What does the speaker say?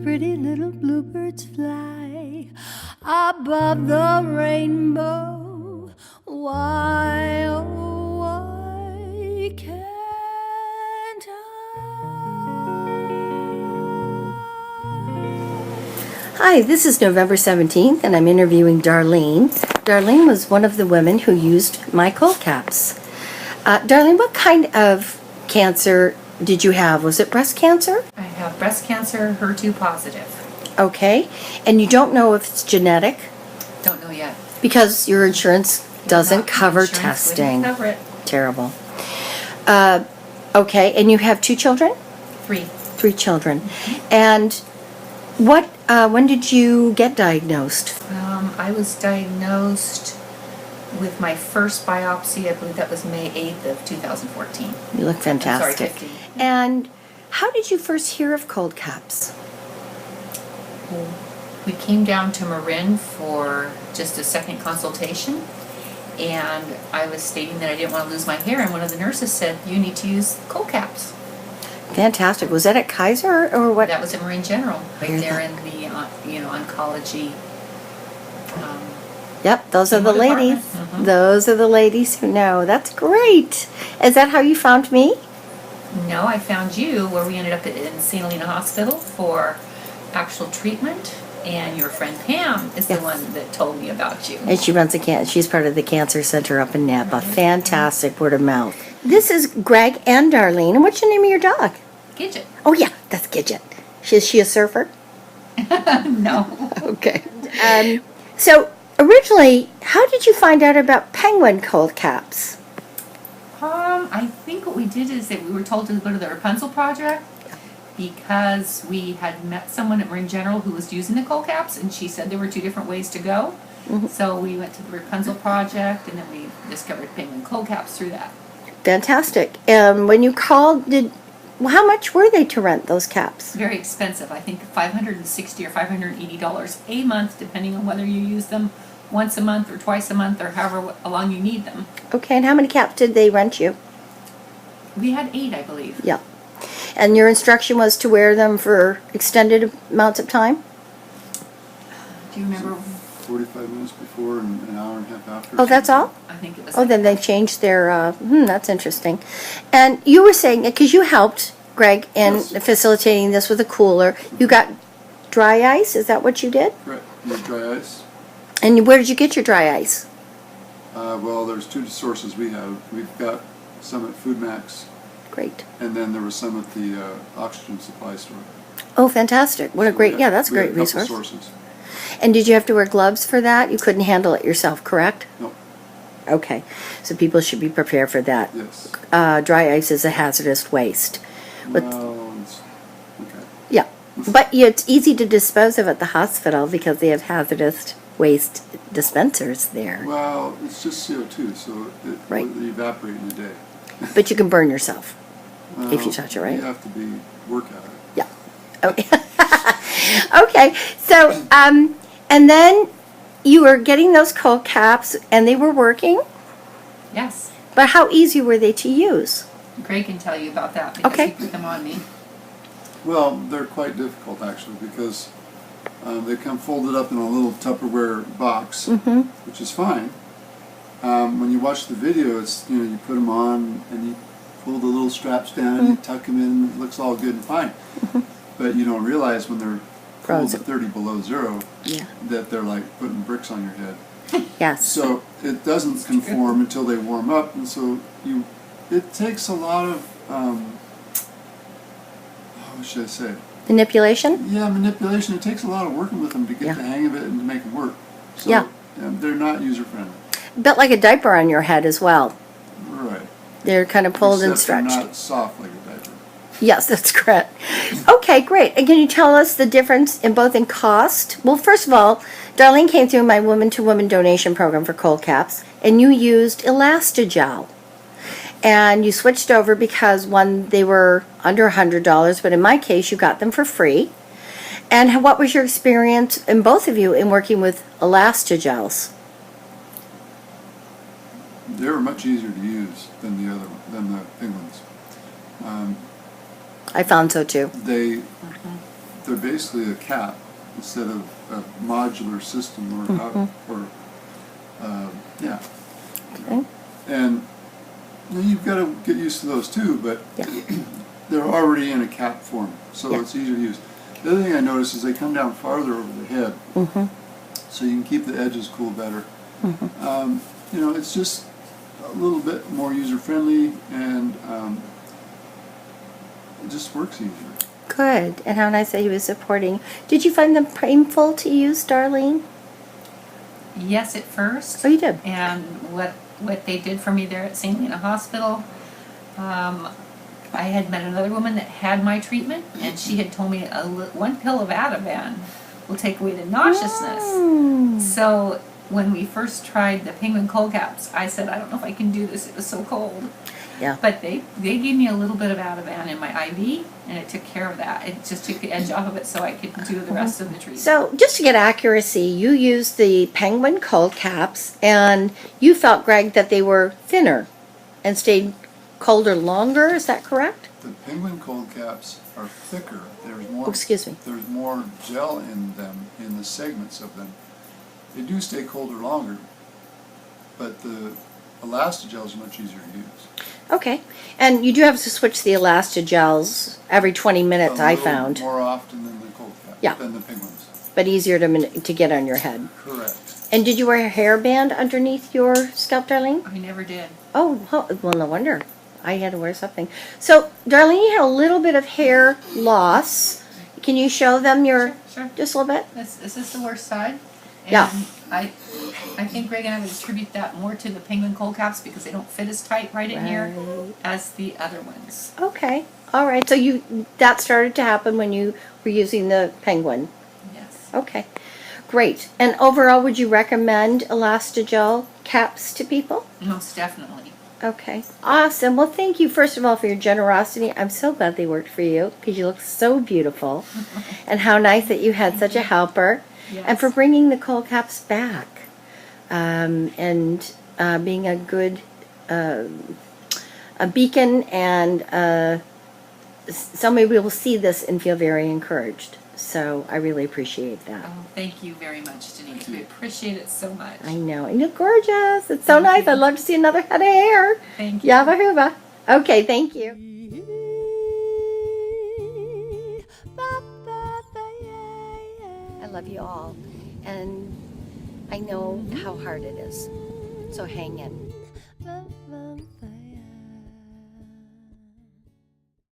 pretty little bluebirds fly above the rainbow. Why, oh, why can't I? Hi, this is November 17th, and I'm interviewing Darlene. Darlene was one of the women who used my cold caps. Darlene, what kind of cancer did you have? Was it breast cancer? I have breast cancer, HER2 positive. Okay. And you don't know if it's genetic? Don't know yet. Because your insurance doesn't cover Insurance testing. wouldn't cover it. Terrible. Okay. And you have 2 children? 3. 3 children. And when did you get diagnosed? I was diagnosed with my first biopsy. I believe that was May 8th of 2014. You look fantastic. Sorry, 15. And how did you first hear of cold caps? We came down to Marin for just a second consultation, and I was stating that I didn't want to lose my hair, and one of the nurses said, "You need to use cold caps." Fantastic. Was that at Kaiser or what? That was at Marin General, right Where's there that? in the oncology. Yep, those are the chemo ladies. department. Mhm. Those are the ladies who know. That's great. Is that how you found me? No, I found you where we ended up in St. Helena Hospital for actual treatment, and your friend Pam is the Yes. one that told me about you. And she runs she's part of the cancer center up in Napa. Fantastic word of mouth. This is Greg and Darlene. And what's the name of your dog? Gidget. Oh yeah, that's Gidget. Is she a surfer? No. Okay. So originally, how did you find out about penguin cold caps? I think what we did is that we were told to go to the Rapunzel Project because we had met someone at Marin General who was using the cold caps, and she said there were 2 different ways to go. Mhm. So we went to the Rapunzel Project, and then we discovered penguin cold caps through that. Fantastic. When you called, how much were they to rent those caps? Very expensive. I think $560 or $580 a month, depending on whether you use them once a month or twice a month or however long you need them. Okay, and how many caps did they rent you? We had 8, I believe. Yeah. And your instruction was to wear them for extended amounts of time? Do you remember? 45 minutes before and an hour and a half after. Oh, that's all? I think it was. Oh, then they changed their, that's interesting. And you were saying, because you helped, Greg, in Yes. facilitating this with a cooler, you got dry ice, is that what you did? Right, you have dry ice. And where did you get your dry ice? Well, there's 2 sources we have. We've got some at Food Max, Great. and then there was some at the oxygen supply store. Oh, fantastic. What a So great, we yeah, had- that's a we had great couple resource. sources. And did you have to wear gloves for that? You couldn't handle it yourself, correct? No, Okay, so people should be prepared for that. yes. Dry ice is a hazardous waste. But Well, it's, okay. yeah, but it's easy to dispose of at the hospital because they have hazardous waste dispensers there. Well, it's just CO2, so it Right. will evaporate in a day. But you can burn yourself. If you Well, touch it, right? You have to work at it. Yeah. Okay. Okay. So, and then you were getting those cold caps, and they were working. Yes. But how easy were they to use? Greg can tell you about that because Okay. he put them on me. Well, they're quite difficult actually because they come folded up in a little Tupperware box, Mm-hmm. which is fine. When you watch the video, it's you put them on and you pull the little straps down and you tuck them in. It looks all good and fine, but you don't realize when they're cooled Frozen. to 30 below zero Yeah. that they're like putting bricks on your head. Yes. So it doesn't conform until they warm up, and so it takes a lot of what should I say? Manipulation? Yeah, manipulation. It takes a lot of working with them to get Yeah. the hang of it and to make them work. So Yeah. they're not user friendly. But like a diaper on your head as well. Right. They're kind of pulled and Except they're stretched. not soft like a diaper. Yes, that's correct. Okay, great. And can you tell us the difference in both in cost? Well, first of all, Darlene came through my woman-to-woman donation program for cold caps, and you used Elastogel. And you switched over because, one, they were under $100, but in my case, you got them for free. And what was your experience, in both of you, in working with Elastogels? They were much easier to use than the penguins. I found so too. They they're basically a cap instead of a modular system yeah. Okay. And you've got to get used to those too, but Yeah. they're already in a cap form, so Yeah. it's easier to use. The other thing I noticed is they come down farther over the head, so you can keep the edges cool better. It's just a little bit more user-friendly, and it just works easier. Good. And how nice that he was supporting. Did you find them painful to use, Darlene? Yes, at first. Oh, you did? And what they did for me there at St. Lena Hospital, I had met another woman that had my treatment, and she had told me one pill of Ativan will take away the nauseousness. So when we first tried the penguin cold caps, I said, I don't know if I can do this. It was so cold. Yeah. But they gave me a little bit of Ativan in my IV, and it took care of that. It just took the edge off of it so I could do the rest of the treatment. So, just to get accuracy, you used the penguin cold caps, and you felt, Greg, that they were thinner and stayed colder longer. Is that correct? The penguin cold caps are thicker. There's more. Oh, excuse me. There's more gel in them, in the segments of them. They do stay colder longer, but the Elastogel is much easier to use. Okay. And you do have to switch the Elastogels every 20 minutes, I A little found. more often than the cold cap. Yeah. Than the penguins. But easier to get on your head. Correct. And did you wear a hairband underneath your scalp, Darlene? I never did. Oh, well, no wonder. I had to wear something. So, Darlene, you had a little bit of hair loss. Can you show them your, Sure. just a little bit? Is this the worst side? And Yeah. I think Greg and I would attribute that more to the penguin cold caps because they don't fit as tight right in here as the other ones. Okay. All right. So that started to happen when you were using the penguin. Yes. Okay. Great. And overall, would you recommend Elastogel caps to people? Most definitely. Okay. Awesome. Well, thank you, first of all, for your generosity. I'm so glad they worked for you because you look so beautiful. And how nice that you had such a helper. Yes. And for bringing the cold caps back. And being a good a beacon, and somebody will see this and feel very encouraged. So I really appreciate that. Oh, thank you very much, Denise. We appreciate it so much. I know. And you're gorgeous. It's so nice. I'd love to see another head of hair. Thank you. Yabba hooba. Okay, thank you. I love you all. And I know how hard it is. So hang in.